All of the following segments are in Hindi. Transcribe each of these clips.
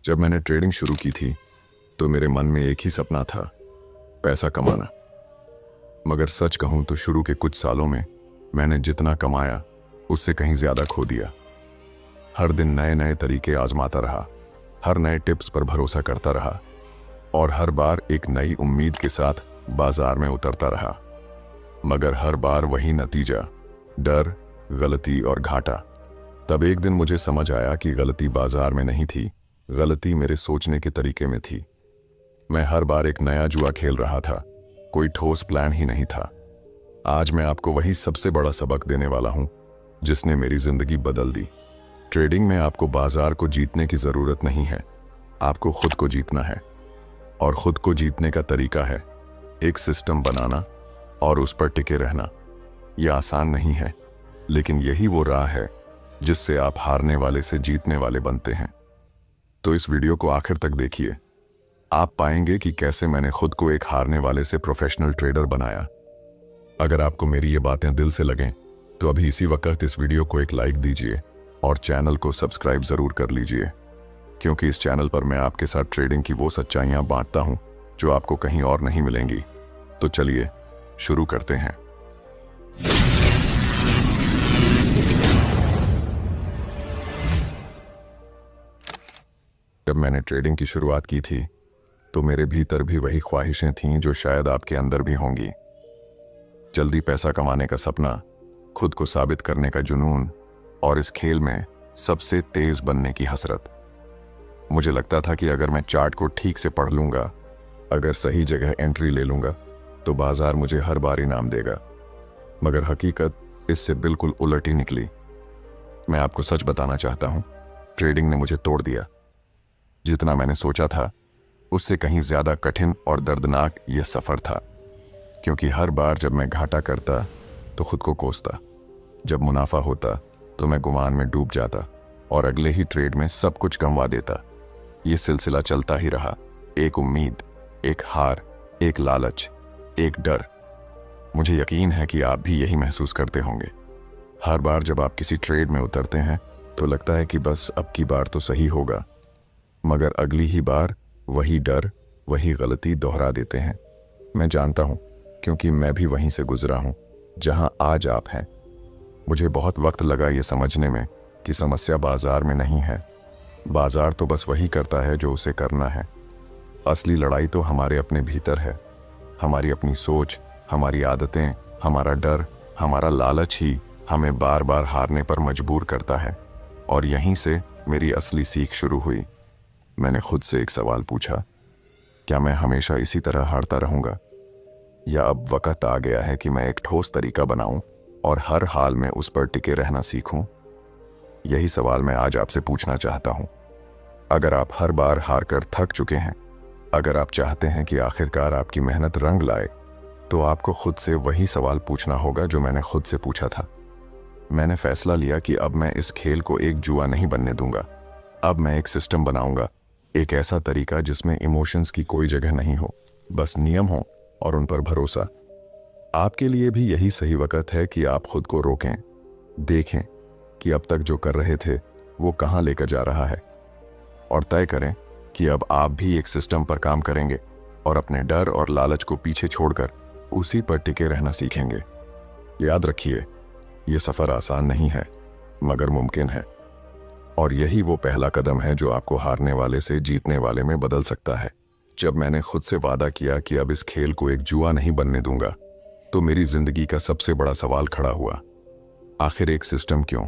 जब मैंने ट्रेडिंग शुरू की थी तो मेरे मन में एक ही सपना था, पैसा कमाना। मगर सच कहूं तो शुरू के कुछ सालों में मैंने जितना कमाया उससे कहीं ज्यादा खो दिया। हर दिन नए नए तरीके आजमाता रहा, हर नए टिप्स पर भरोसा करता रहा और हर बार एक नई उम्मीद के साथ बाजार में उतरता रहा। मगर हर बार वही नतीजा, डर, गलती और घाटा। तब एक दिन मुझे समझ आया कि गलती बाजार में नहीं थी, गलती मेरे सोचने के तरीके में थी। मैं हर बार एक नया जुआ खेल रहा था, कोई ठोस प्लान ही नहीं था। आज मैं आपको वही सबसे बड़ा सबक देने वाला हूं जिसने मेरी जिंदगी बदल दी। ट्रेडिंग में आपको बाजार को जीतने की जरूरत नहीं है, आपको खुद को जीतना है। और खुद को जीतने का तरीका है एक सिस्टम बनाना और उस पर टिके रहना। यह आसान नहीं है, लेकिन यही वो राह है जिससे आप हारने वाले से जीतने वाले बनते हैं। तो इस वीडियो को आखिर तक देखिए, आप पाएंगे कि कैसे मैंने खुद को एक हारने वाले से प्रोफेशनल ट्रेडर बनाया। अगर आपको मेरी ये बातें दिल से लगें तो अभी इसी वक्त इस वीडियो को एक लाइक दीजिए और चैनल को सब्सक्राइब जरूर कर लीजिए, क्योंकि इस चैनल पर मैं आपके साथ ट्रेडिंग की वो सच्चाइयां बांटता हूं जो आपको कहीं और नहीं मिलेंगी। तो चलिए शुरू करते हैं। जब मैंने ट्रेडिंग की शुरुआत की थी तो मेरे भीतर भी वही ख्वाहिशें थीं जो शायद आपके अंदर भी होंगी। जल्दी पैसा कमाने का सपना, खुद को साबित करने का जुनून और इस खेल में सबसे तेज बनने की हसरत। मुझे लगता था कि अगर मैं चार्ट को ठीक से पढ़ लूंगा, अगर सही जगह एंट्री ले लूंगा तो बाजार मुझे हर बार इनाम देगा। मगर हकीकत इससे बिल्कुल उलट ही निकली। मैं आपको सच बताना चाहता हूं, ट्रेडिंग ने मुझे तोड़ दिया। जितना मैंने सोचा था उससे कहीं ज्यादा कठिन और दर्दनाक यह सफर था, क्योंकि हर बार जब मैं घाटा करता तो खुद को कोसता, जब मुनाफा होता तो मैं गुमान में डूब जाता और अगले ही ट्रेड में सब कुछ गंवा देता। यह सिलसिला चलता ही रहा, एक उम्मीद, एक हार, एक लालच, एक डर। मुझे यकीन है कि आप भी यही महसूस करते होंगे। हर बार जब आप किसी ट्रेड में उतरते हैं तो लगता है कि बस अब की बार तो सही होगा, मगर अगली ही बार वही डर, वही गलती दोहरा देते हैं। मैं जानता हूं, क्योंकि मैं भी वहीं से गुजरा हूं जहां आज आप हैं। मुझे बहुत वक्त लगा ये समझने में कि समस्या बाजार में नहीं है। बाजार तो बस वही करता है जो उसे करना है। असली लड़ाई तो हमारे अपने भीतर है। हमारी अपनी सोच, हमारी आदतें, हमारा डर, हमारा लालच ही हमें बार बार हारने पर मजबूर करता है। और यहीं से मेरी असली सीख शुरू हुई। मैंने खुद से एक सवाल पूछा, क्या मैं हमेशा इसी तरह हारता रहूंगा, या अब वक्त आ गया है कि मैं एक ठोस तरीका बनाऊं और हर हाल में उस पर टिके रहना सीखूं? यही सवाल मैं आज आपसे पूछना चाहता हूं। अगर आप हर बार हार कर थक चुके हैं, अगर आप चाहते हैं कि आखिरकार आपकी मेहनत रंग लाए, तो आपको खुद से वही सवाल पूछना होगा जो मैंने खुद से पूछा था। मैंने फैसला लिया कि अब मैं इस खेल को एक जुआ नहीं बनने दूंगा। अब मैं एक सिस्टम बनाऊंगा, एक ऐसा तरीका जिसमें इमोशंस की कोई जगह नहीं हो, बस नियम हो और उन पर भरोसा। आपके लिए भी यही सही वक्त है कि आप खुद को रोकें, देखें कि अब तक जो कर रहे थे वो कहां लेकर जा रहा है, और तय करें कि अब आप भी एक सिस्टम पर काम करेंगे और अपने डर और लालच को पीछे छोड़कर उसी पर टिके रहना सीखेंगे। याद रखिए, ये सफर आसान नहीं है, मगर मुमकिन है। और यही वो पहला कदम है जो आपको हारने वाले से जीतने वाले में बदल सकता है। जब मैंने खुद से वादा किया कि अब इस खेल को एक जुआ नहीं बनने दूंगा, तो मेरी जिंदगी का सबसे बड़ा सवाल खड़ा हुआ, आखिर एक सिस्टम क्यों?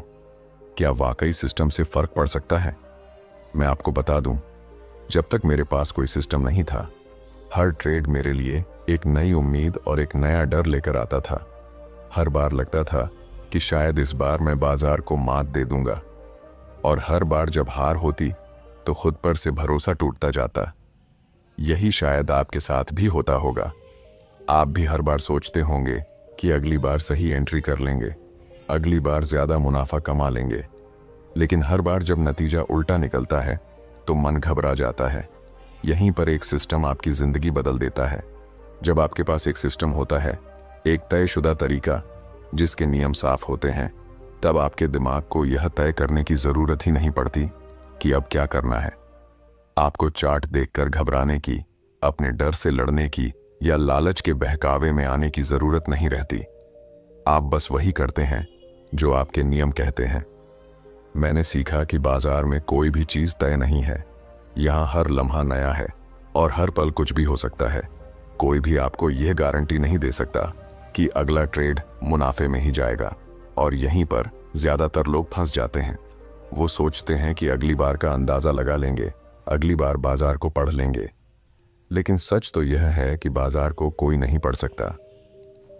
क्या वाकई सिस्टम से फर्क पड़ सकता है? मैं आपको बता दूं, जब तक मेरे पास कोई सिस्टम नहीं था, हर ट्रेड मेरे लिए एक नई उम्मीद और एक नया डर लेकर आता था। हर बार लगता था कि शायद इस बार मैं बाजार को मात दे दूंगा, और हर बार जब हार होती तो खुद पर से भरोसा टूटता जाता। यही शायद आपके साथ भी होता होगा। आप भी हर बार सोचते होंगे कि अगली बार सही एंट्री कर लेंगे, अगली बार ज्यादा मुनाफा कमा लेंगे, लेकिन हर बार जब नतीजा उल्टा निकलता है तो मन घबरा जाता है। यहीं पर एक सिस्टम आपकी जिंदगी बदल देता है। जब आपके पास एक सिस्टम होता है, एक तयशुदा तरीका जिसके नियम साफ होते हैं, तब आपके दिमाग को यह तय करने की जरूरत ही नहीं पड़ती कि अब क्या करना है। आपको चार्ट देखकर घबराने की, अपने डर से लड़ने की या लालच के बहकावे में आने की जरूरत नहीं रहती। आप बस वही करते हैं जो आपके नियम कहते हैं। मैंने सीखा कि बाजार में कोई भी चीज तय नहीं है। यहाँ हर लम्हा नया है और हर पल कुछ भी हो सकता है। कोई भी आपको यह गारंटी नहीं दे सकता कि अगला ट्रेड मुनाफे में ही जाएगा, और यहीं पर ज्यादातर लोग फंस जाते हैं। वो सोचते हैं कि अगली बार का अंदाजा लगा लेंगे, अगली बार बाजार को पढ़ लेंगे। लेकिन सच तो यह है कि बाजार को कोई नहीं पढ़ सकता।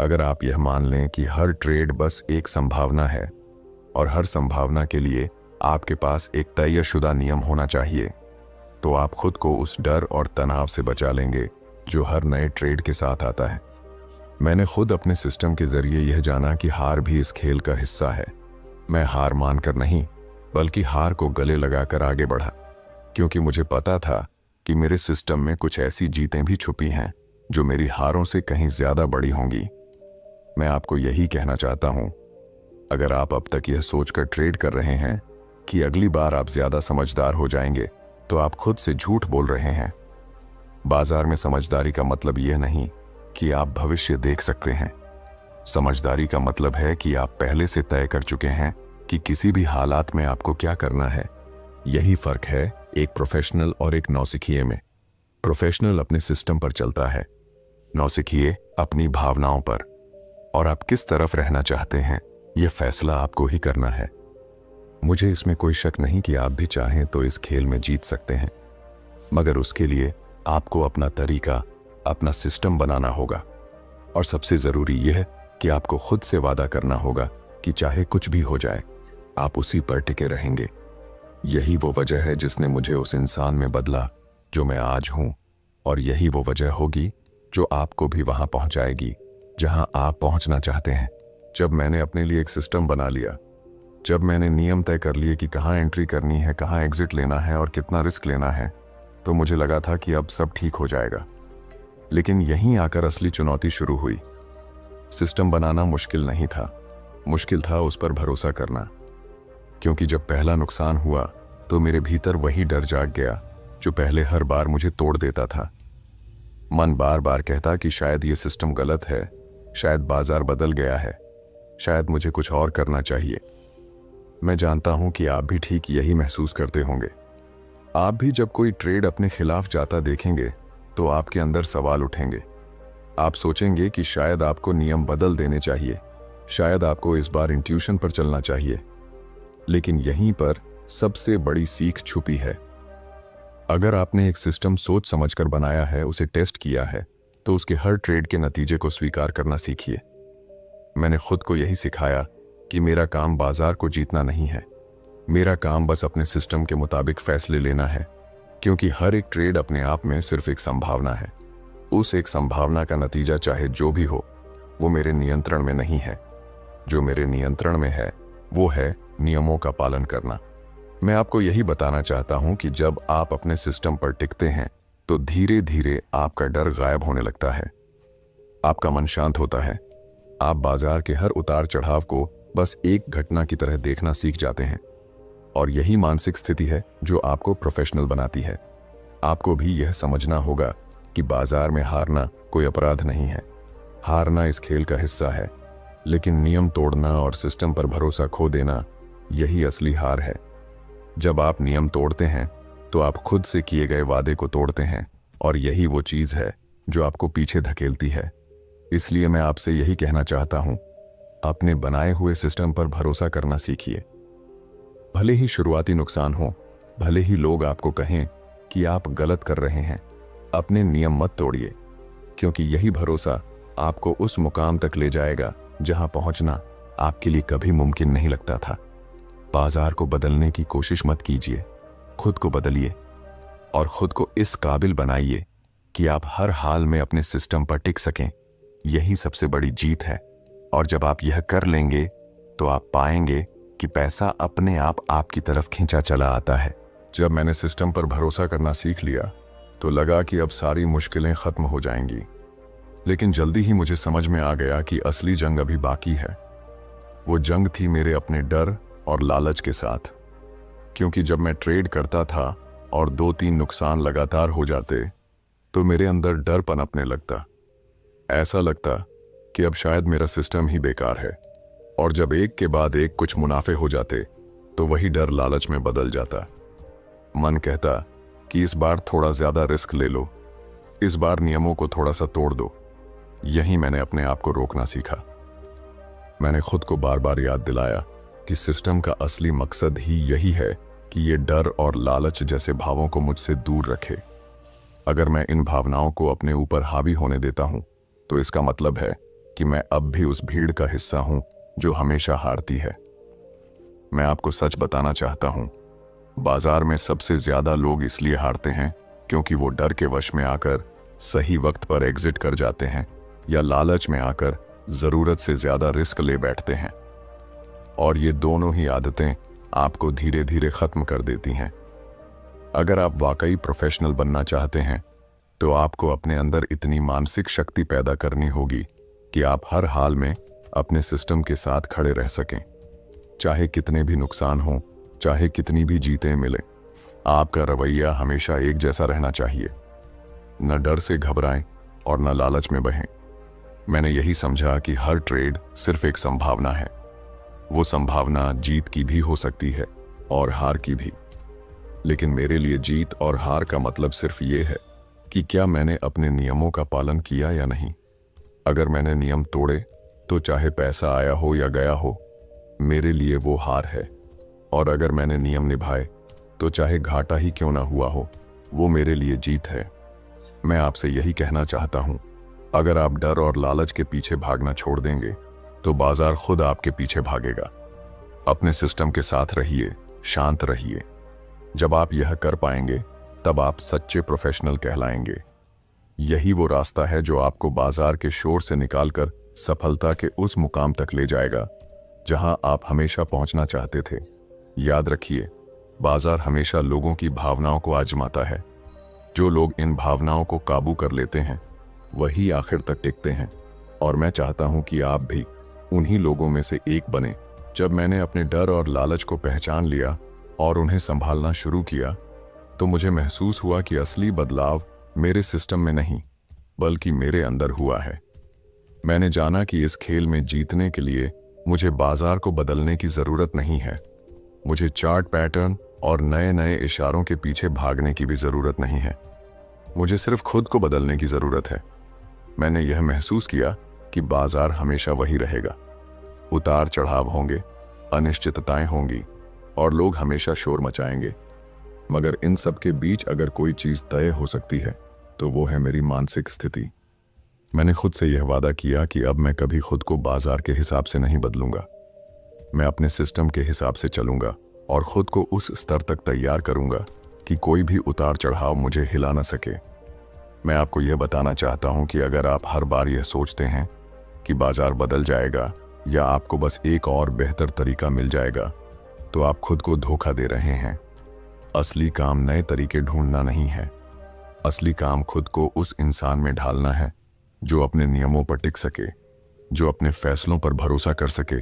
अगर आप यह मान लें कि हर ट्रेड बस एक संभावना है और हर संभावना के लिए आपके पास एक तयशुदा नियम होना चाहिए, तो आप खुद को उस डर और तनाव से बचा लेंगे जो हर नए ट्रेड के साथ आता है। मैंने खुद अपने सिस्टम के जरिए यह जाना कि हार भी इस खेल का हिस्सा है। मैं हार मानकर नहीं, बल्कि हार को गले लगाकर आगे बढ़ा, क्योंकि मुझे पता था कि मेरे सिस्टम में कुछ ऐसी जीतें भी छुपी हैं जो मेरी हारों से कहीं ज्यादा बड़ी होंगी। मैं आपको यही कहना चाहता हूं, अगर आप अब तक यह सोचकर ट्रेड कर रहे हैं कि अगली बार आप ज्यादा समझदार हो जाएंगे, तो आप खुद से झूठ बोल रहे हैं। बाजार में समझदारी का मतलब यह नहीं कि आप भविष्य देख सकते हैं। समझदारी का मतलब है कि आप पहले से तय कर चुके हैं कि किसी भी हालात में आपको क्या करना है। यही फर्क है एक प्रोफेशनल और एक नौसिखिए में। प्रोफेशनल अपने सिस्टम पर चलता है, नौसिखिए अपनी भावनाओं पर। और आप किस तरफ रहना चाहते हैं, यह फैसला आपको ही करना है। मुझे इसमें कोई शक नहीं कि आप भी चाहें तो इस खेल में जीत सकते हैं, मगर उसके लिए आपको अपना तरीका, अपना सिस्टम बनाना होगा। और सबसे जरूरी यह है कि आपको खुद से वादा करना होगा कि चाहे कुछ भी हो जाए, आप उसी पर टिके रहेंगे। यही वो वजह है जिसने मुझे उस इंसान में बदला जो मैं आज हूं, और यही वो वजह होगी जो आपको भी वहां पहुंचाएगी जहां आप पहुंचना चाहते हैं। जब मैंने अपने लिए एक सिस्टम बना लिया, जब मैंने नियम तय कर लिए कि कहां एंट्री करनी है, कहां एग्जिट लेना है और कितना रिस्क लेना है, तो मुझे लगा था कि अब सब ठीक हो जाएगा। लेकिन यहीं आकर असली चुनौती शुरू हुई। सिस्टम बनाना मुश्किल नहीं था, मुश्किल था उस पर भरोसा करना। क्योंकि जब पहला नुकसान हुआ तो मेरे भीतर वही डर जाग गया जो पहले हर बार मुझे तोड़ देता था। मन बार बार कहता कि शायद ये सिस्टम गलत है, शायद बाजार बदल गया है, शायद मुझे कुछ और करना चाहिए। मैं जानता हूं कि आप भी ठीक यही महसूस करते होंगे। आप भी जब कोई ट्रेड अपने खिलाफ जाता देखेंगे तो आपके अंदर सवाल उठेंगे। आप सोचेंगे कि शायद आपको नियम बदल देने चाहिए, शायद आपको इस बार इंट्यूशन पर चलना चाहिए। लेकिन यहीं पर सबसे बड़ी सीख छुपी है। अगर आपने एक सिस्टम सोच समझकर बनाया है, उसे टेस्ट किया है, तो उसके हर ट्रेड के नतीजे को स्वीकार करना सीखिए। मैंने खुद को यही सिखाया कि मेरा काम बाजार को जीतना नहीं है, मेरा काम बस अपने सिस्टम के मुताबिक फैसले लेना है। क्योंकि हर एक ट्रेड अपने आप में सिर्फ एक संभावना है। उस एक संभावना का नतीजा चाहे जो भी हो, वो मेरे नियंत्रण में नहीं है। जो मेरे नियंत्रण में है वो है नियमों का पालन करना। मैं आपको यही बताना चाहता हूं कि जब आप अपने सिस्टम पर टिकते हैं तो धीरे धीरे आपका डर गायब होने लगता है, आपका मन शांत होता है। आप बाजार के हर उतार चढ़ाव को बस एक घटना की तरह देखना सीख जाते हैं। और यही मानसिक स्थिति है जो आपको प्रोफेशनल बनाती है। आपको भी यह समझना होगा कि बाजार में हारना कोई अपराध नहीं है। हारना इस खेल का हिस्सा है, लेकिन नियम तोड़ना और सिस्टम पर भरोसा खो देना, यही असली हार है। जब आप नियम तोड़ते हैं तो आप खुद से किए गए वादे को तोड़ते हैं, और यही वो चीज है जो आपको पीछे धकेलती है। इसलिए मैं आपसे यही कहना चाहता हूं, अपने बनाए हुए सिस्टम पर भरोसा करना सीखिए। भले ही शुरुआती नुकसान हो, भले ही लोग आपको कहें कि आप गलत कर रहे हैं, अपने नियम मत तोड़िए, क्योंकि यही भरोसा आपको उस मुकाम तक ले जाएगा जहां पहुंचना आपके लिए कभी मुमकिन नहीं लगता था। बाजार को बदलने की कोशिश मत कीजिए, खुद को बदलिए और खुद को इस काबिल बनाइए कि आप हर हाल में अपने सिस्टम पर टिक सकें। यही सबसे बड़ी जीत है। और जब आप यह कर लेंगे तो आप पाएंगे कि पैसा अपने आप आपकी तरफ खींचा चला आता है। जब मैंने सिस्टम पर भरोसा करना सीख लिया तो लगा कि अब सारी मुश्किलें खत्म हो जाएंगी। लेकिन जल्दी ही मुझे समझ में आ गया कि असली जंग अभी बाकी है। वो जंग थी मेरे अपने डर और लालच के साथ। क्योंकि जब मैं ट्रेड करता था और 2-3 नुकसान लगातार हो जाते तो मेरे अंदर डर पनपने लगता। ऐसा लगता कि अब शायद मेरा सिस्टम ही बेकार है। और जब एक के बाद एक कुछ मुनाफे हो जाते तो वही डर लालच में बदल जाता। मन कहता कि इस बार थोड़ा ज्यादा रिस्क ले लो, इस बार नियमों को थोड़ा सा तोड़ दो। यही मैंने अपने आप को रोकना सीखा। मैंने खुद को बार बार याद दिलाया कि सिस्टम का असली मकसद ही यही है कि ये डर और लालच जैसे भावों को मुझसे दूर रखे। अगर मैं इन भावनाओं को अपने ऊपर हावी होने देता हूं तो इसका मतलब है कि मैं अब भी उस भीड़ का हिस्सा हूं जो हमेशा हारती है। मैं आपको सच बताना चाहता हूं, बाजार में सबसे ज्यादा लोग इसलिए हारते हैं क्योंकि वो डर के वश में आकर सही वक्त पर एग्जिट कर जाते हैं या लालच में आकर जरूरत से ज्यादा रिस्क ले बैठते हैं। और ये दोनों ही आदतें आपको धीरे धीरे खत्म कर देती हैं। अगर आप वाकई प्रोफेशनल बनना चाहते हैं तो आपको अपने अंदर इतनी मानसिक शक्ति पैदा करनी होगी कि आप हर हाल में अपने सिस्टम के साथ खड़े रह सकें। चाहे कितने भी नुकसान हों, चाहे कितनी भी जीतें मिले, आपका रवैया हमेशा एक जैसा रहना चाहिए। न डर से घबराएं और न लालच में बहें। मैंने यही समझा कि हर ट्रेड सिर्फ एक संभावना है। वो संभावना जीत की भी हो सकती है और हार की भी। लेकिन मेरे लिए जीत और हार का मतलब सिर्फ ये है कि क्या मैंने अपने नियमों का पालन किया या नहीं। अगर मैंने नियम तोड़े तो चाहे पैसा आया हो या गया हो, मेरे लिए वो हार है। और अगर मैंने नियम निभाए तो चाहे घाटा ही क्यों ना हुआ हो, वो मेरे लिए जीत है। मैं आपसे यही कहना चाहता हूं, अगर आप डर और लालच के पीछे भागना छोड़ देंगे तो बाजार खुद आपके पीछे भागेगा। अपने सिस्टम के साथ रहिए, शांत रहिए। जब आप यह कर पाएंगे तब आप सच्चे प्रोफेशनल कहलाएंगे। यही वो रास्ता है जो आपको बाजार के शोर से निकालकर सफलता के उस मुकाम तक ले जाएगा जहां आप हमेशा पहुंचना चाहते थे। याद रखिए, बाजार हमेशा लोगों की भावनाओं को आजमाता है। जो लोग इन भावनाओं को काबू कर लेते हैं वही आखिर तक टिकते हैं। और मैं चाहता हूं कि आप भी उन्हीं लोगों में से एक बने। जब मैंने अपने डर और लालच को पहचान लिया और उन्हें संभालना शुरू किया तो मुझे महसूस हुआ कि असली बदलाव मेरे सिस्टम में नहीं बल्कि मेरे अंदर हुआ है। मैंने जाना कि इस खेल में जीतने के लिए मुझे बाजार को बदलने की जरूरत नहीं है। मुझे चार्ट पैटर्न और नए नए इशारों के पीछे भागने की भी जरूरत नहीं है। मुझे सिर्फ खुद को बदलने की जरूरत है। मैंने यह महसूस किया कि बाजार हमेशा वही रहेगा। उतार चढ़ाव होंगे, अनिश्चितताएं होंगी और लोग हमेशा शोर मचाएंगे। मगर इन सब के बीच अगर कोई चीज तय हो सकती है तो वो है मेरी मानसिक स्थिति। मैंने खुद से यह वादा किया कि अब मैं कभी खुद को बाजार के हिसाब से नहीं बदलूंगा। मैं अपने सिस्टम के हिसाब से चलूंगा और खुद को उस स्तर तक तैयार करूंगा कि कोई भी उतार चढ़ाव मुझे हिला ना सके। मैं आपको यह बताना चाहता हूं कि अगर आप हर बार यह सोचते हैं कि बाजार बदल जाएगा या आपको बस एक और बेहतर तरीका मिल जाएगा तो आप खुद को धोखा दे रहे हैं। असली काम नए तरीके ढूंढना नहीं है। असली काम खुद को उस इंसान में ढालना है जो अपने नियमों पर टिक सके, जो अपने फैसलों पर भरोसा कर सके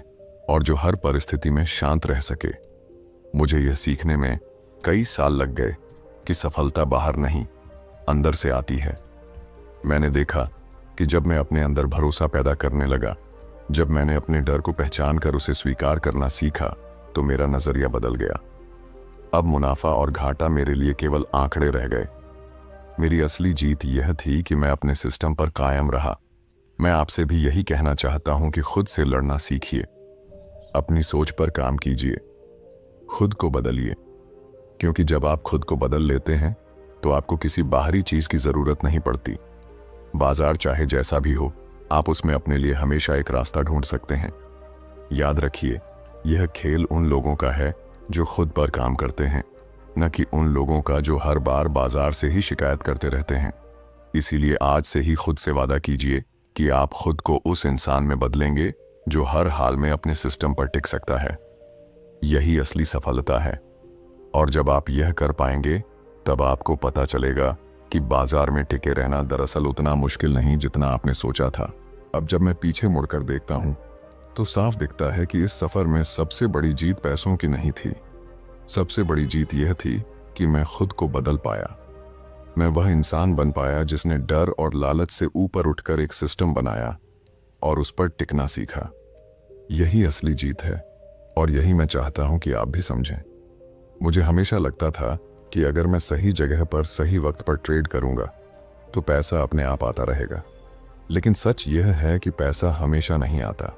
और जो हर परिस्थिति में शांत रह सके। मुझे यह सीखने में कई साल लग गए कि सफलता बाहर नहीं, अंदर से आती है। मैंने देखा कि जब मैं अपने अंदर भरोसा पैदा करने लगा, जब मैंने अपने डर को पहचान कर उसे स्वीकार करना सीखा, तो मेरा नजरिया बदल गया। अब मुनाफा और घाटा मेरे लिए केवल आंकड़े रह गए। मेरी असली जीत यह थी कि मैं अपने सिस्टम पर कायम रहा। मैं आपसे भी यही कहना चाहता हूं कि खुद से लड़ना सीखिए, अपनी सोच पर काम कीजिए, खुद को बदलिए। क्योंकि जब आप खुद को बदल लेते हैं तो आपको किसी बाहरी चीज की जरूरत नहीं पड़ती। बाजार चाहे जैसा भी हो, आप उसमें अपने लिए हमेशा एक रास्ता ढूंढ सकते हैं। याद रखिए, यह खेल उन लोगों का है जो खुद पर काम करते हैं, न कि उन लोगों का जो हर बार बाजार से ही शिकायत करते रहते हैं। इसीलिए आज से ही खुद से वादा कीजिए कि आप खुद को उस इंसान में बदलेंगे जो हर हाल में अपने सिस्टम पर टिक सकता है। यही असली सफलता है। और जब आप यह कर पाएंगे तब आपको पता चलेगा कि बाजार में टिके रहना दरअसल उतना मुश्किल नहीं जितना आपने सोचा था। अब जब मैं पीछे मुड़कर देखता हूं तो साफ दिखता है कि इस सफर में सबसे बड़ी जीत पैसों की नहीं थी। सबसे बड़ी जीत यह थी कि मैं खुद को बदल पाया। मैं वह इंसान बन पाया जिसने डर और लालच से ऊपर उठकर एक सिस्टम बनाया और उस पर टिकना सीखा। यही असली जीत है और यही मैं चाहता हूं कि आप भी समझें। मुझे हमेशा लगता था कि अगर मैं सही जगह पर सही वक्त पर ट्रेड करूंगा तो पैसा अपने आप आता रहेगा, लेकिन सच यह है कि पैसा हमेशा नहीं आता।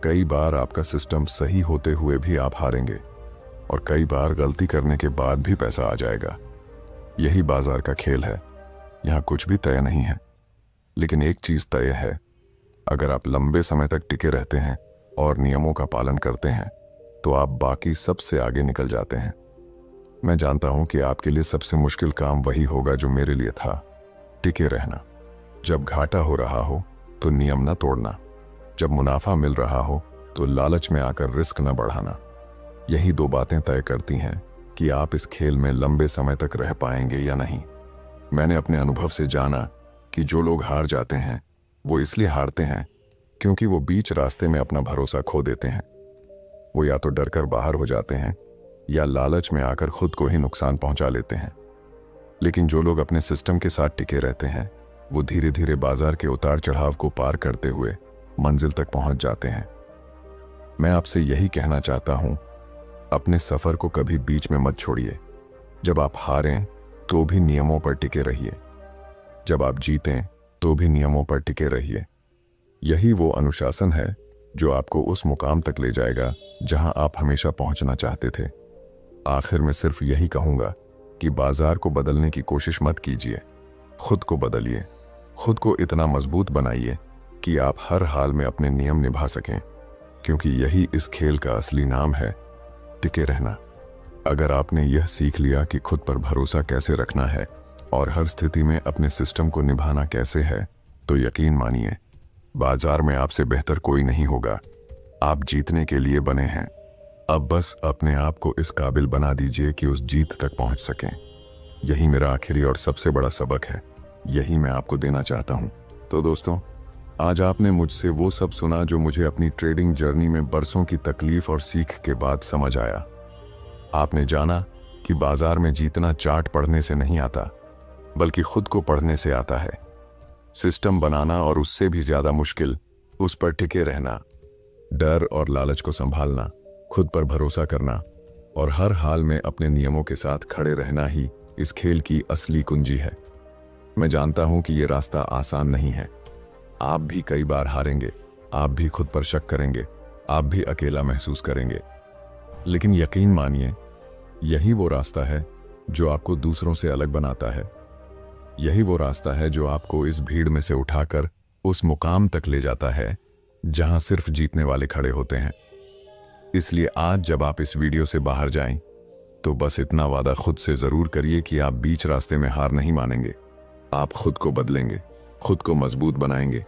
कई बार आपका सिस्टम सही होते हुए भी आप हारेंगे और कई बार गलती करने के बाद भी पैसा आ जाएगा। यही बाजार का खेल है। यहाँ कुछ भी तय नहीं है, लेकिन एक चीज तय है, अगर आप लंबे समय तक टिके रहते हैं और नियमों का पालन करते हैं तो आप बाकी सबसे आगे निकल जाते हैं। मैं जानता हूं कि आपके लिए सबसे मुश्किल काम वही होगा जो मेरे लिए था, टिके रहना। जब घाटा हो रहा हो तो नियम न तोड़ना, जब मुनाफा मिल रहा हो तो लालच में आकर रिस्क न बढ़ाना। यही दो बातें तय करती हैं कि आप इस खेल में लंबे समय तक रह पाएंगे या नहीं। मैंने अपने अनुभव से जाना कि जो लोग हार जाते हैं वो इसलिए हारते हैं क्योंकि वो बीच रास्ते में अपना भरोसा खो देते हैं। वो या तो डर कर बाहर हो जाते हैं या लालच में आकर खुद को ही नुकसान पहुंचा लेते हैं। लेकिन जो लोग अपने सिस्टम के साथ टिके रहते हैं वो धीरे धीरे बाजार के उतार चढ़ाव को पार करते हुए मंजिल तक पहुंच जाते हैं। मैं आपसे यही कहना चाहता हूं, अपने सफर को कभी बीच में मत छोड़िए। जब आप हारें तो भी नियमों पर टिके रहिए, जब आप जीतें तो भी नियमों पर टिके रहिए। यही वो अनुशासन है जो आपको उस मुकाम तक ले जाएगा जहां आप हमेशा पहुंचना चाहते थे। आखिर में सिर्फ यही कहूंगा कि बाजार को बदलने की कोशिश मत कीजिए, खुद को बदलिए। खुद को इतना मजबूत बनाइए कि आप हर हाल में अपने नियम निभा सकें, क्योंकि यही इस खेल का असली नाम है, टिके रहना। अगर आपने यह सीख लिया कि खुद पर भरोसा कैसे रखना है और हर स्थिति में अपने सिस्टम को निभाना कैसे है, तो यकीन मानिए बाजार में आपसे बेहतर कोई नहीं होगा। आप जीतने के लिए बने हैं। अब बस अपने आप को इस काबिल बना दीजिए कि उस जीत तक पहुंच सकें। यही मेरा आखिरी और सबसे बड़ा सबक है, यही मैं आपको देना चाहता हूं। तो दोस्तों, आज आपने मुझसे वो सब सुना जो मुझे अपनी ट्रेडिंग जर्नी में बरसों की तकलीफ और सीख के बाद समझ आया। आपने जाना कि बाजार में जीतना चार्ट पढ़ने से नहीं आता, बल्कि खुद को पढ़ने से आता है। सिस्टम बनाना और उससे भी ज्यादा मुश्किल उस पर टिके रहना। डर और लालच को संभालना, खुद पर भरोसा करना और हर हाल में अपने नियमों के साथ खड़े रहना ही इस खेल की असली कुंजी है। मैं जानता हूं कि यह रास्ता आसान नहीं है। आप भी कई बार हारेंगे, आप भी खुद पर शक करेंगे, आप भी अकेला महसूस करेंगे, लेकिन यकीन मानिए यही वो रास्ता है जो आपको दूसरों से अलग बनाता है। यही वो रास्ता है जो आपको इस भीड़ में से उठाकर उस मुकाम तक ले जाता है जहां सिर्फ जीतने वाले खड़े होते हैं। इसलिए आज जब आप इस वीडियो से बाहर जाएं तो बस इतना वादा खुद से जरूर करिए कि आप बीच रास्ते में हार नहीं मानेंगे। आप खुद को बदलेंगे, खुद को मजबूत बनाएंगे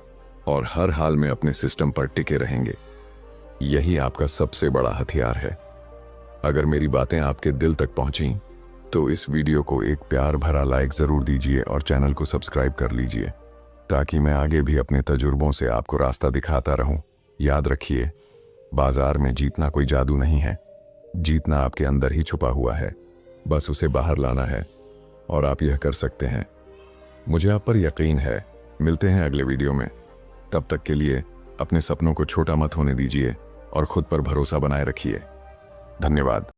और हर हाल में अपने सिस्टम पर टिके रहेंगे। यही आपका सबसे बड़ा हथियार है। अगर मेरी बातें आपके दिल तक पहुंची तो इस वीडियो को एक प्यार भरा लाइक जरूर दीजिए और चैनल को सब्सक्राइब कर लीजिए, ताकि मैं आगे भी अपने तजुर्बों से आपको रास्ता दिखाता रहूं। याद रखिए, बाजार में जीतना कोई जादू नहीं है, जीतना आपके अंदर ही छुपा हुआ है, बस उसे बाहर लाना है और आप यह कर सकते हैं। मुझे आप पर यकीन है। मिलते हैं अगले वीडियो में। तब तक के लिए अपने सपनों को छोटा मत होने दीजिए और खुद पर भरोसा बनाए रखिए। धन्यवाद।